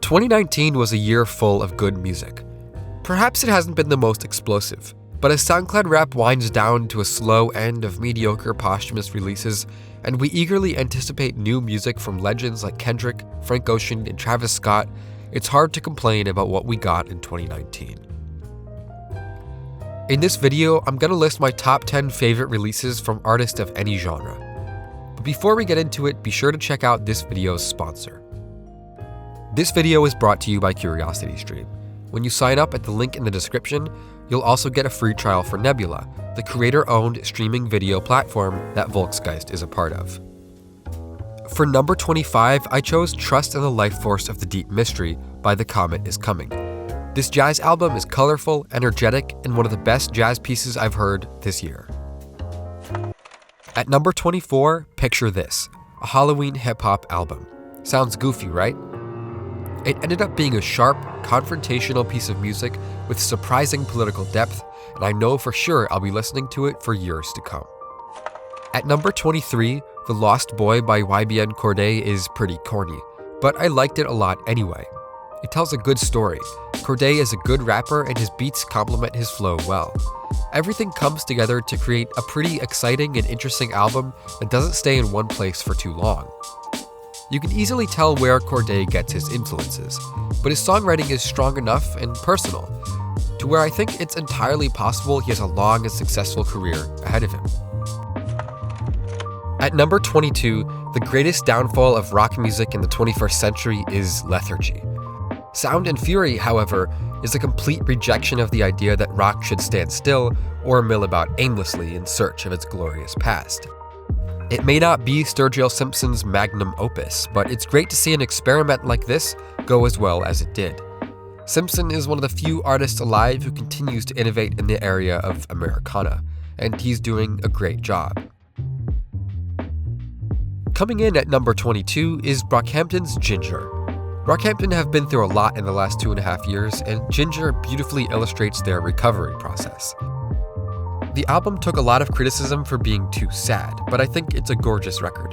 2019 was a year full of good music. Perhaps it hasn't been the most explosive, but as SoundCloud rap winds down to a slow end of mediocre posthumous releases, and we eagerly anticipate new music from legends like Kendrick, Frank Ocean, and Travis Scott, it's hard to complain about what we got in 2019. In this video, I'm going to list my top 10 favorite releases from artists of any genre. But before we get into it, be sure to check out this video's sponsor. This video is brought to you by CuriosityStream. When you sign up at the link in the description, you'll also get a free trial for Nebula, the creator-owned streaming video platform that Volksgeist is a part of. For number 25, I chose Trust in the Lifeforce of the Deep Mystery by The Comet is Coming. This jazz album is colorful, energetic, and one of the best jazz pieces I've heard this year. At number 24, Picture This, a Halloween hip-hop album. Sounds goofy, right? It ended up being a sharp, confrontational piece of music with surprising political depth, and I know for sure I'll be listening to it for years to come. At number 23, The Lost Boy by YBN Cordae is pretty corny, but I liked it a lot anyway. It tells a good story. Cordae is a good rapper and his beats complement his flow well. Everything comes together to create a pretty exciting and interesting album that doesn't stay in one place for too long. You can easily tell where Cordae gets his influences, but his songwriting is strong enough and personal, to where I think it's entirely possible he has a long and successful career ahead of him. At number 22, the greatest downfall of rock music in the 21st century is lethargy. Sound and Fury, however, is a complete rejection of the idea that rock should stand still or mill about aimlessly in search of its glorious past. It may not be Sturgill Simpson's magnum opus, but it's great to see an experiment like this go as well as it did. Simpson is one of the few artists alive who continues to innovate in the area of Americana, and he's doing a great job. Coming in at number 22 is Brockhampton's Ginger. Brockhampton have been through a lot in the last 2.5 years, and Ginger beautifully illustrates their recovery process. The album took a lot of criticism for being too sad, but I think it's a gorgeous record.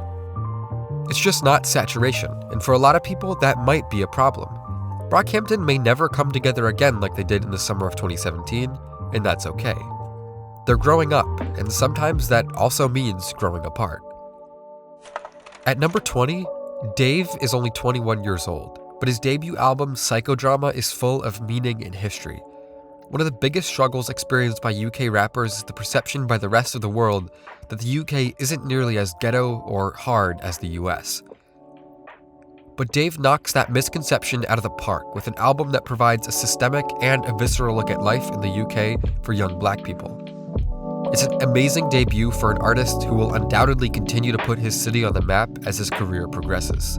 It's just not saturation, and for a lot of people that might be a problem. Brockhampton may never come together again like they did in the summer of 2017, and that's okay. They're growing up, and sometimes that also means growing apart. At number 20, Dave is only 21 years old, but his debut album Psychodrama is full of meaning and history. One of the biggest struggles experienced by UK rappers is the perception by the rest of the world that the UK isn't nearly as ghetto or hard as the US. But Dave knocks that misconception out of the park with an album that provides a systemic and a visceral look at life in the UK for young black people. It's an amazing debut for an artist who will undoubtedly continue to put his city on the map as his career progresses.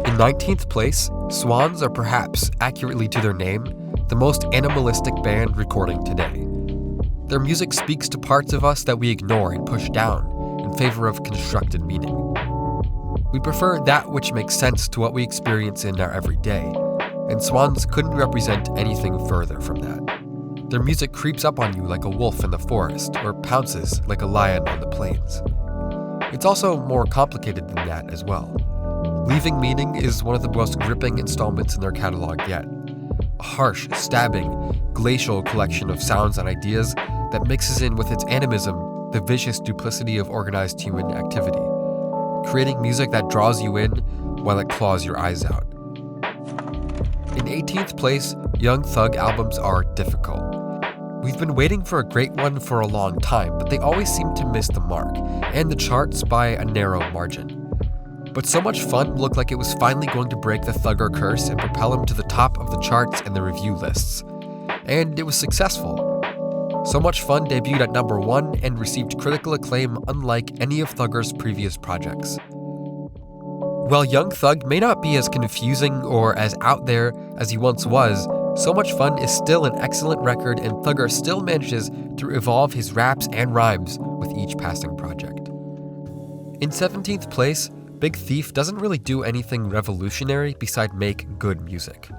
In 19th place, Swans are perhaps, accurately to their name, the most animalistic band recording today. Their music speaks to parts of us that we ignore and push down in favor of constructed meaning. We prefer that which makes sense to what we experience in our everyday, and Swans couldn't represent anything further from that. Their music creeps up on you like a wolf in the forest, or pounces like a lion on the plains. It's also more complicated than that as well. Leaving Meaning is one of the most gripping installments in their catalog yet. A harsh, stabbing, glacial collection of sounds and ideas that mixes in with its animism the vicious duplicity of organized human activity, creating music that draws you in while it claws your eyes out. In 18th place, Young Thug albums are difficult. We've been waiting for a great one for a long time, but they always seem to miss the mark, and the charts by a narrow margin. But So Much Fun looked like it was finally going to break the Thugger curse and propel him to the top of the charts and the review lists. And it was successful. So Much Fun debuted at number 1 and received critical acclaim unlike any of Thugger's previous projects. While Young Thug may not be as confusing or as out there as he once was, So Much Fun is still an excellent record, and Thugger still manages to evolve his raps and rhymes with each passing project. In 17th place, Big Thief doesn't really do anything revolutionary beside make good music.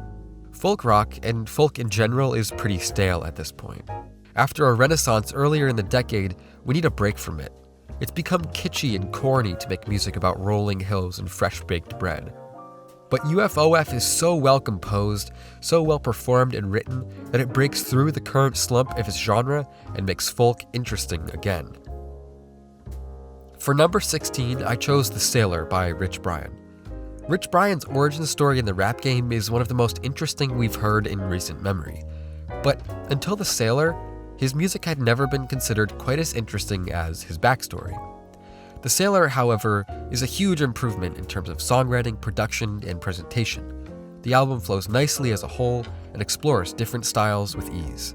Folk rock, and folk in general, is pretty stale at this point. After a renaissance earlier in the decade, we need a break from it. It's become kitschy and corny to make music about rolling hills and fresh-baked bread. But U.F.O.F is so well composed, so well performed and written, that it breaks through the current slump of its genre and makes folk interesting again. For number 16, I chose The Sailor by Rich Brian. Rich Brian's origin story in the rap game is one of the most interesting we've heard in recent memory. But until The Sailor, his music had never been considered quite as interesting as his backstory. The Sailor, however, is a huge improvement in terms of songwriting, production, and presentation. The album flows nicely as a whole and explores different styles with ease.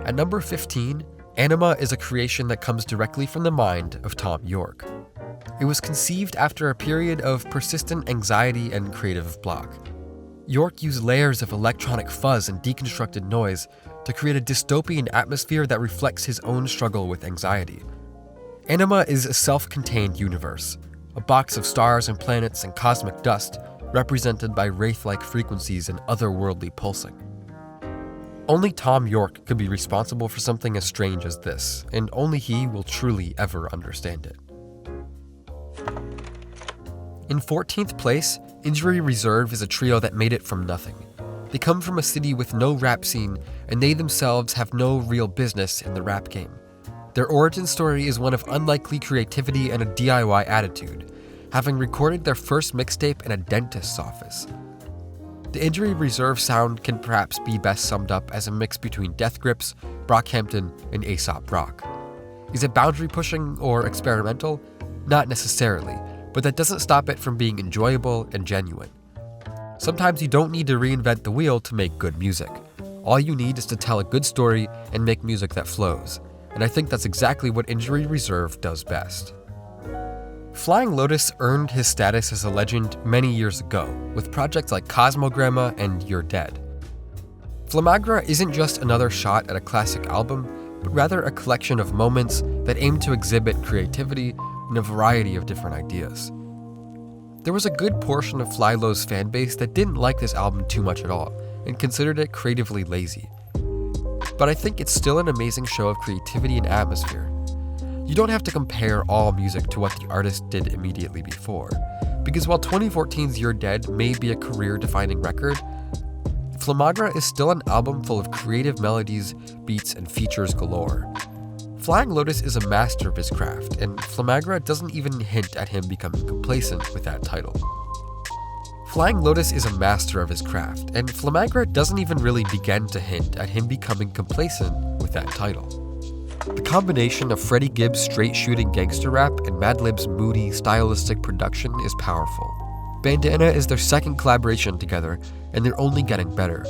At number 15, Anima is a creation that comes directly from the mind of Thom Yorke. It was conceived after a period of persistent anxiety and creative block. Yorke used layers of electronic fuzz and deconstructed noise to create a dystopian atmosphere that reflects his own struggle with anxiety. Anima is a self-contained universe, a box of stars and planets and cosmic dust represented by wraith-like frequencies and otherworldly pulsing. Only Thom Yorke could be responsible for something as strange as this, and only he will truly ever understand it. In 14th place, Injury Reserve is a trio that made it from nothing. They come from a city with no rap scene, and they themselves have no real business in the rap game. Their origin story is one of unlikely creativity and a DIY attitude, having recorded their first mixtape in a dentist's office. The Injury Reserve sound can perhaps be best summed up as a mix between Death Grips, Brockhampton, and Aesop Rock. Is it boundary pushing or experimental? Not necessarily, but that doesn't stop it from being enjoyable and genuine. Sometimes you don't need to reinvent the wheel to make good music. All you need is to tell a good story and make music that flows. And I think that's exactly what Injury Reserve does best. Flying Lotus earned his status as a legend many years ago, with projects like Cosmogramma and You're Dead. Flamagra isn't just another shot at a classic album, but rather a collection of moments that aim to exhibit creativity in a variety of different ideas. There was a good portion of Flylo's fanbase that didn't like this album too much at all, and considered it creatively lazy. But I think it's still an amazing show of creativity and atmosphere. You don't have to compare all music to what the artist did immediately before, because while 2014's You're Dead may be a career-defining record, Flamagra is still an album full of creative melodies, beats, and features galore. Flying Lotus is a master of his craft, and Flamagra doesn't even hint at him becoming complacent with that title. Flying Lotus is a master of his craft, and Flamagra doesn't even really begin to hint at him becoming complacent with that title. The combination of Freddie Gibbs' straight-shooting gangster rap and Madlib's moody, stylistic production is powerful. Bandana is their second collaboration together, and they're only getting better.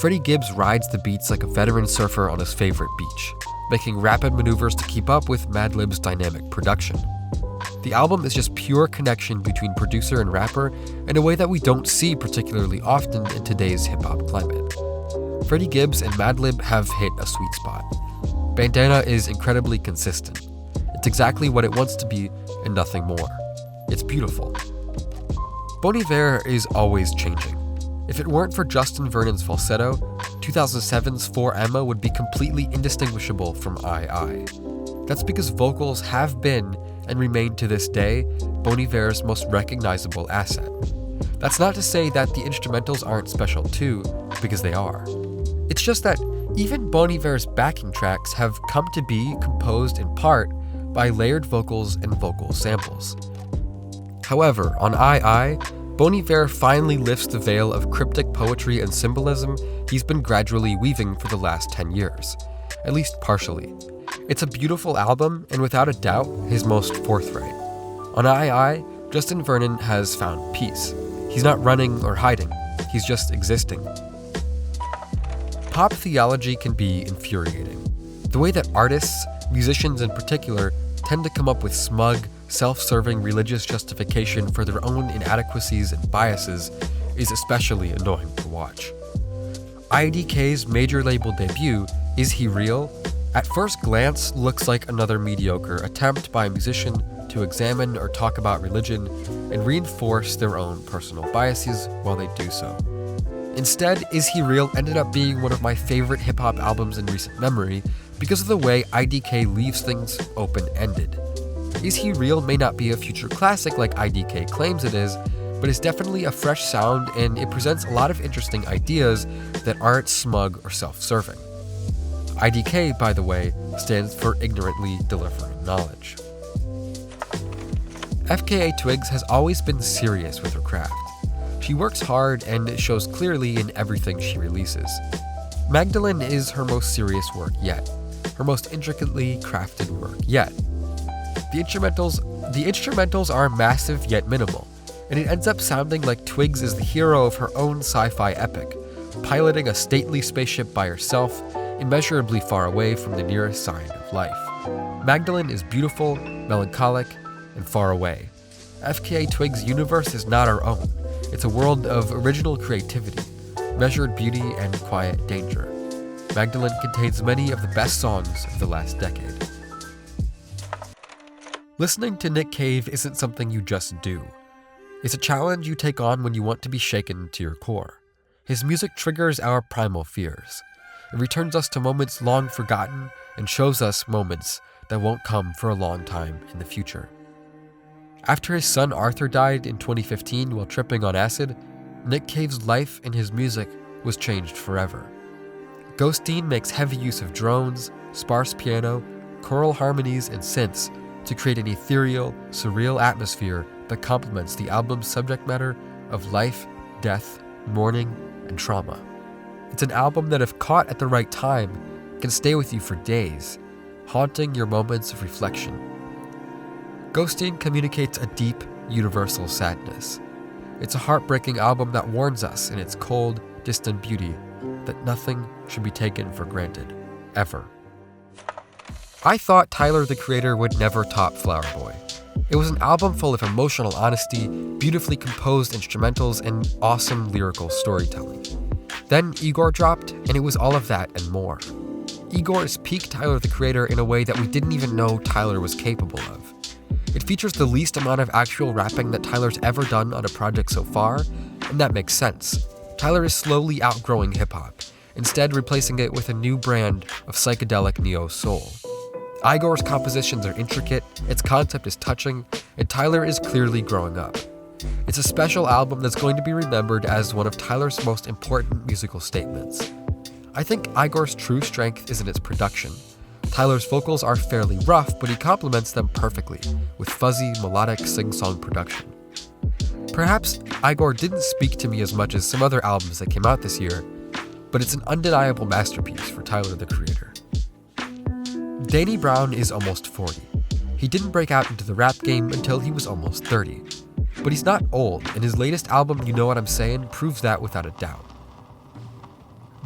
Freddie Gibbs rides the beats like a veteran surfer on his favorite beach, making rapid maneuvers to keep up with Madlib's dynamic production. The album is just pure connection between producer and rapper in a way that we don't see particularly often in today's hip-hop climate. Freddie Gibbs and Madlib have hit a sweet spot. Bandana is incredibly consistent. It's exactly what it wants to be and nothing more. It's beautiful. Bon Iver is always changing. If it weren't for Justin Vernon's falsetto, 2007's For Emma would be completely indistinguishable from I. That's because vocals have been, and remain to this day, Bon Iver's most recognizable asset. That's not to say that the instrumentals aren't special too, because they are. It's just that even Bon Iver's backing tracks have come to be composed in part by layered vocals and vocal samples. However, on I, Bon Iver finally lifts the veil of cryptic poetry and symbolism he's been gradually weaving for the last 10 years, at least partially. It's a beautiful album, and without a doubt, his most forthright. On I, Justin Vernon has found peace. He's not running or hiding, he's just existing. Pop theology can be infuriating. The way that artists, musicians in particular, tend to come up with smug, self-serving religious justification for their own inadequacies and biases is especially annoying to watch. IDK's major label debut, Is He Real?, at first glance looks like another mediocre attempt by a musician to examine or talk about religion and reinforce their own personal biases while they do so. Instead, Is He Real ended up being one of my favorite hip-hop albums in recent memory because of the way IDK leaves things open-ended. Is He Real may not be a future classic like IDK claims it is, but it's definitely a fresh sound and it presents a lot of interesting ideas that aren't smug or self-serving. IDK, by the way, stands for ignorantly delivering knowledge. FKA Twigs has always been serious with her craft. She works hard and it shows clearly in everything she releases. Magdelene is her most serious work yet, her most intricately crafted work yet. The instrumentals are massive yet minimal, and it ends up sounding like Twigs is the hero of her own sci-fi epic, piloting a stately spaceship by herself, immeasurably far away from the nearest sign of life. Magdelene is beautiful, melancholic, and far away. FKA Twigs' universe is not our own. It's a world of original creativity, measured beauty, and quiet danger. Magdelene contains many of the best songs of the last decade. Listening to Nick Cave isn't something you just do. It's a challenge you take on when you want to be shaken to your core. His music triggers our primal fears. It returns us to moments long forgotten and shows us moments that won't come for a long time in the future. After his son Arthur died in 2015 while tripping on acid, Nick Cave's life and his music was changed forever. Ghosteen makes heavy use of drones, sparse piano, choral harmonies, and synths to create an ethereal, surreal atmosphere that complements the album's subject matter of life, death, mourning, and trauma. It's an album that, if caught at the right time, can stay with you for days, haunting your moments of reflection. Ghosteen communicates a deep, universal sadness. It's a heartbreaking album that warns us in its cold, distant beauty that nothing should be taken for granted, ever. I thought Tyler, the Creator, would never top Flower Boy. It was an album full of emotional honesty, beautifully composed instrumentals, and awesome lyrical storytelling. Then Igor dropped, and it was all of that and more. Igor is peak Tyler, the Creator in a way that we didn't even know Tyler was capable of. It features the least amount of actual rapping that Tyler's ever done on a project so far, and that makes sense. Tyler is slowly outgrowing hip-hop, instead replacing it with a new brand of psychedelic neo-soul. Igor's compositions are intricate, its concept is touching, and Tyler is clearly growing up. It's a special album that's going to be remembered as one of Tyler's most important musical statements. I think Igor's true strength is in its production. Tyler's vocals are fairly rough, but he complements them perfectly, with fuzzy, melodic sing-song production. Perhaps Igor didn't speak to me as much as some other albums that came out this year, but it's an undeniable masterpiece for Tyler, the Creator. Danny Browne is almost 40. He didn't break out into the rap game until he was almost 30. But he's not old, and his latest album, You Know What I'm Sayin', proves that without a doubt.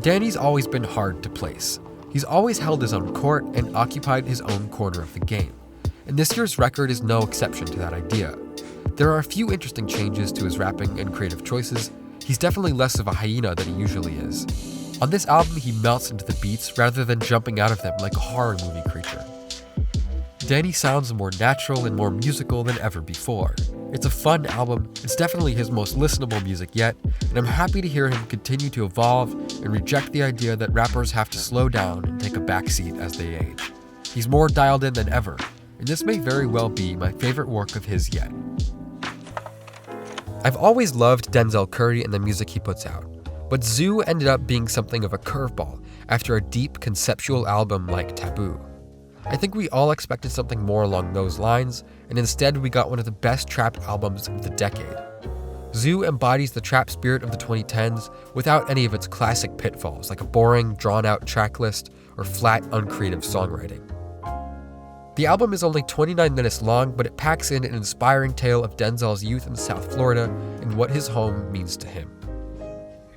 Danny's always been hard to place. He's always held his own court and occupied his own corner of the game, and this year's record is no exception to that idea. There are a few interesting changes to his rapping and creative choices. He's definitely less of a hyena than he usually is. On this album, he melts into the beats rather than jumping out of them like a horror movie creature. Danny sounds more natural and more musical than ever before. It's a fun album, it's definitely his most listenable music yet, and I'm happy to hear him continue to evolve and reject the idea that rappers have to slow down and take a backseat as they age. He's more dialed in than ever, and this may very well be my favorite work of his yet. I've always loved Denzel Curry and the music he puts out, but Zoo ended up being something of a curveball after a deep conceptual album like Taboo. I think we all expected something more along those lines, and instead we got one of the best trap albums of the decade. Zoo embodies the trap spirit of the 2010s without any of its classic pitfalls like a boring, drawn-out track list or flat, uncreative songwriting. The album is only 29 minutes long, but it packs in an inspiring tale of Denzel's youth in South Florida and what his home means to him.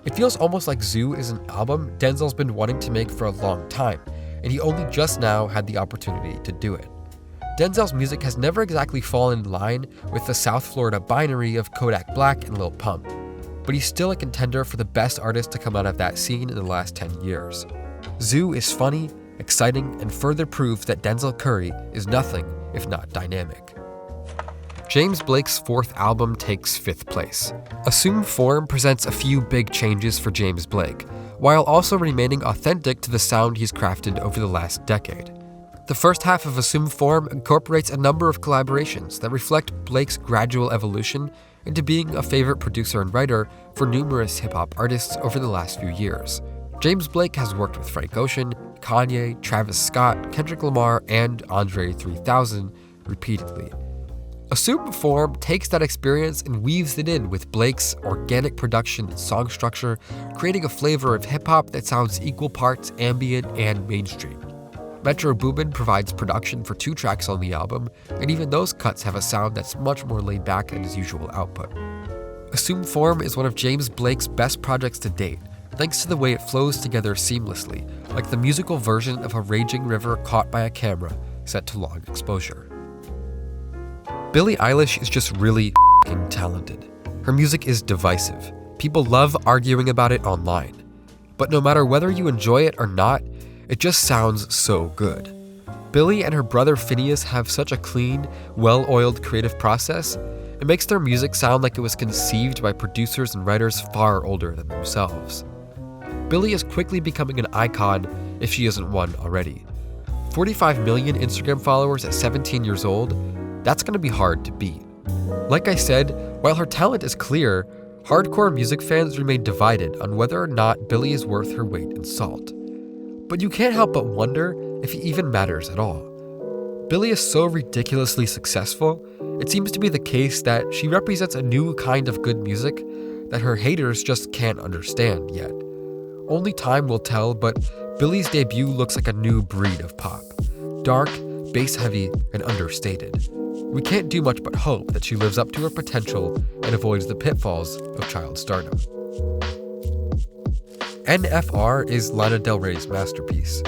It feels almost like Zoo is an album Denzel's been wanting to make for a long time, and he only just now had the opportunity to do it. Denzel's music has never exactly fallen in line with the South Florida binary of Kodak Black and Lil Pump, but he's still a contender for the best artist to come out of that scene in the last 10 years. Zoo is funny, exciting, and further proves that Denzel Curry is nothing if not dynamic. James Blake's fourth album takes 5th place. Assume Form presents a few big changes for James Blake, while also remaining authentic to the sound he's crafted over the last decade. The first half of Assumed Form incorporates a number of collaborations that reflect Blake's gradual evolution into being a favorite producer and writer for numerous hip-hop artists over the last few years. James Blake has worked with Frank Ocean, Kanye, Travis Scott, Kendrick Lamar, and Andre 3000 repeatedly. Assumed Form takes that experience and weaves it in with Blake's organic production and song structure, creating a flavor of hip-hop that sounds equal parts ambient and mainstream. Metro Boomin provides production for 2 tracks on the album, and even those cuts have a sound that's much more laid back than his usual output. Assumed Form is one of James Blake's best projects to date, thanks to the way it flows together seamlessly, like the musical version of a raging river caught by a camera set to long exposure. Billie Eilish is just really f***ing talented. Her music is divisive. People love arguing about it online. But no matter whether you enjoy it or not, it just sounds so good. Billie and her brother Phineas have such a clean, well-oiled creative process. It makes their music sound like it was conceived by producers and writers far older than themselves. Billie is quickly becoming an icon if she isn't one already. 45 million Instagram followers at 17 years old, that's gonna be hard to beat. Like I said, while her talent is clear, hardcore music fans remain divided on whether or not Billie is worth her weight in salt. But you can't help but wonder if it even matters at all. Billie is so ridiculously successful, it seems to be the case that she represents a new kind of good music that her haters just can't understand yet. Only time will tell, but Billie's debut looks like a new breed of pop. Dark, bass-heavy, and understated. We can't do much but hope that she lives up to her potential and avoids the pitfalls of child stardom. NFR is Lana Del Rey's masterpiece.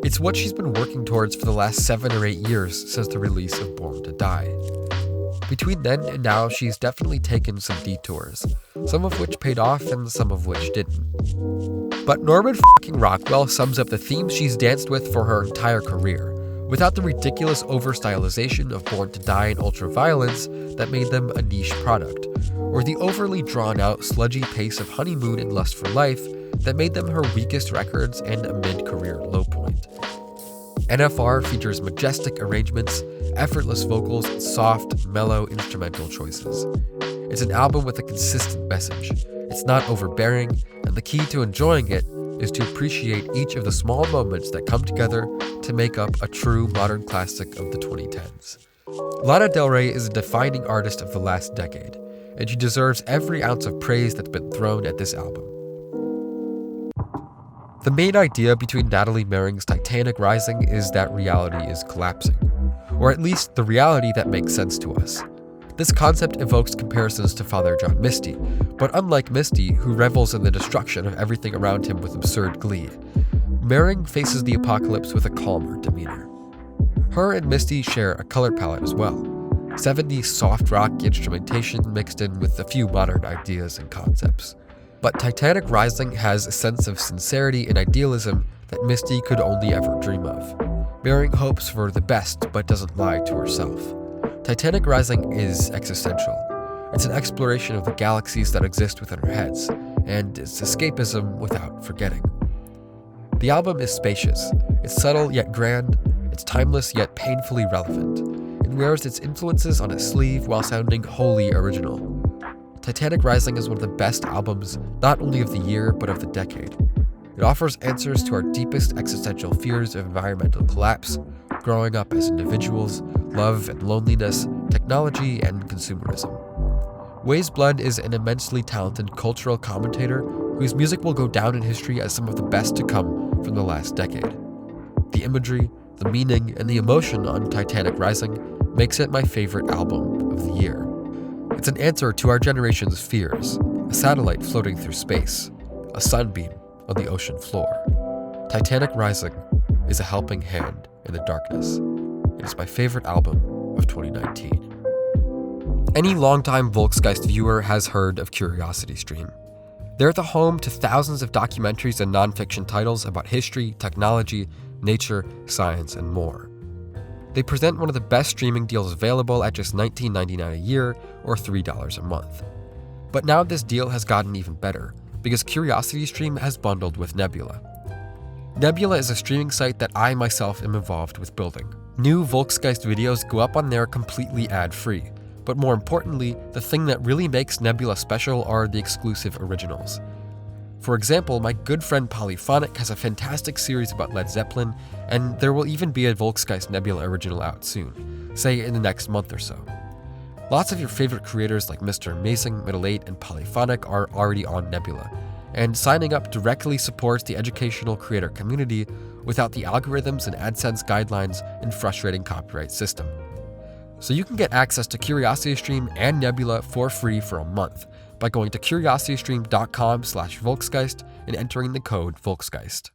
It's what she's been working towards for the last 7 or 8 years since the release of Born to Die. Between then and now, she's definitely taken some detours, some of which paid off and some of which didn't. But Norman f***ing Rockwell sums up the themes she's danced with for her entire career, without the ridiculous over-stylization of Born to Die and Ultraviolence that made them a niche product, or the overly drawn-out, sludgy pace of Honeymoon and Lust for Life that made them her weakest records and a mid-career low point. NFR features majestic arrangements, effortless vocals, and soft, mellow instrumental choices. It's an album with a consistent message. It's not overbearing, and the key to enjoying it is to appreciate each of the small moments that come together to make up a true modern classic of the 2010s. Lana Del Rey is a defining artist of the last decade, and she deserves every ounce of praise that's been thrown at this album. The main idea between Natalie Merring's Titanic Rising is that reality is collapsing, or at least the reality that makes sense to us. This concept evokes comparisons to Father John Misty, but unlike Misty, who revels in the destruction of everything around him with absurd glee, Merring faces the apocalypse with a calmer demeanor. Her and Misty share a color palette as well, 70s soft rock instrumentation mixed in with a few modern ideas and concepts. But Titanic Rising has a sense of sincerity and idealism that Misty could only ever dream of. Merring hopes for the best but doesn't lie to herself. Titanic Rising is existential. It's an exploration of the galaxies that exist within our heads, and it's escapism without forgetting. The album is spacious, it's subtle yet grand, it's timeless yet painfully relevant. It wears its influences on its sleeve while sounding wholly original. Titanic Rising is one of the best albums, not only of the year, but of the decade. It offers answers to our deepest existential fears of environmental collapse, growing up as individuals, love and loneliness, technology, and consumerism. Weyes Blood is an immensely talented cultural commentator whose music will go down in history as some of the best to come from the last decade. The imagery, the meaning, and the emotion on Titanic Rising makes it my favorite album of the year. It's an answer to our generation's fears, a satellite floating through space, a sunbeam on the ocean floor. Titanic Rising is a helping hand in the darkness. It is my favorite album of 2019. Any longtime Volksgeist viewer has heard of CuriosityStream. They're the home to thousands of documentaries and nonfiction titles about history, technology, nature, science, and more. They present one of the best streaming deals available at just $19.99 a year or $3 a month. But now this deal has gotten even better, because CuriosityStream has bundled with Nebula. Nebula is a streaming site that I myself am involved with building. New Volksgeist videos go up on there completely ad-free. But more importantly, the thing that really makes Nebula special are the exclusive originals. For example, my good friend Polyphonic has a fantastic series about Led Zeppelin, and there will even be a Volksgeist Nebula original out soon, say in the next month or so. Lots of your favorite creators like Mr. Amazing, Middle 8, and Polyphonic are already on Nebula, and signing up directly supports the educational creator community without the algorithms and AdSense guidelines and frustrating copyright system. So you can get access to CuriosityStream and Nebula for free for a month by going to curiositystream.com/Volksgeist and entering the code Volksgeist.